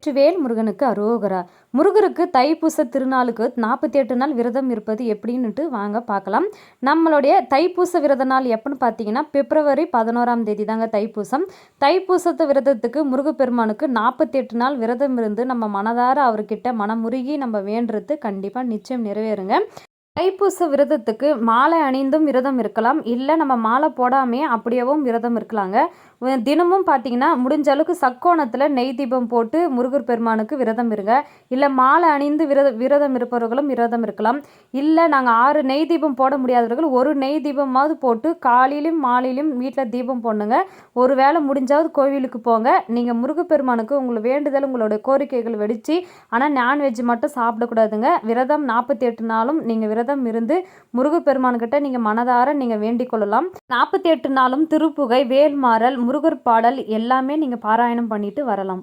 வெற்றிவேல் முருகனுக்கு அரோகரா. முருகருக்கு தைப்பூச திருநாளுக்கு 48 நாள் விரதம் இருப்பது எப்படின்னுட்டு வாங்க பார்க்கலாம். நம்மளுடைய தைப்பூச விரத நாள் எப்போன்னு பார்த்தீங்கன்னா பிப்ரவரி 11ஆம் தேதி தாங்க தைப்பூசம். தைப்பூசத்து விரதத்துக்கு முருகப்பெருமானுக்கு 48 நாள் விரதம் இருந்து நம்ம மனதார அவர்கிட்ட மனமுருகி நம்ம வேண்டுறது கண்டிப்பாக நிச்சயம் நிறைவேறுங்க. தைப்பூச விரதத்துக்கு மாலை அணிந்தும் விரதம் இருக்கலாம், இல்லை நம்ம மாலை போடாமே அப்படியேவும் விரதம் இருக்கலாங்க. தினமும் பார்த்தீங்கன்னா முடிஞ்ச அளவுக்கு சக்கோணத்தில் நெய் தீபம் போட்டு முருகர் பெருமானுக்கு விரதம் இருங்க. இல்லை மாலை அணிந்து விரதம் இருப்பவர்களும் விரதம் இருக்கலாம். இல்லை நாங்கள் 6 நெய் தீபம் போட முடியாதவர்கள் ஒரு நெய் தீபமாவது போட்டு காலையிலும் மாலையிலும் வீட்டில் தீபம் போடணுங்க. ஒரு வேளை முடிஞ்சாவது கோவிலுக்கு போங்க. நீங்கள் முருகப்பெருமானுக்கு உங்களை வேண்டுதல் உங்களுடைய கோரிக்கைகள் வெடிச்சு, ஆனால் நான்வெஜ் மட்டும் சாப்பிடக்கூடாதுங்க. விரதம் 48 நாளும் நீங்கள் விரதம் இருந்து முருகப்பெருமான்கிட்ட நீங்கள் மனதார நீங்கள் வேண்டிக் கொள்ளலாம். 48 நாளும் திருப்புகை, வேல்மாறல், முருகர் பாடல் எல்லாமே நீங்கள் பாராயணம் பண்ணிட்டு வரலாம்.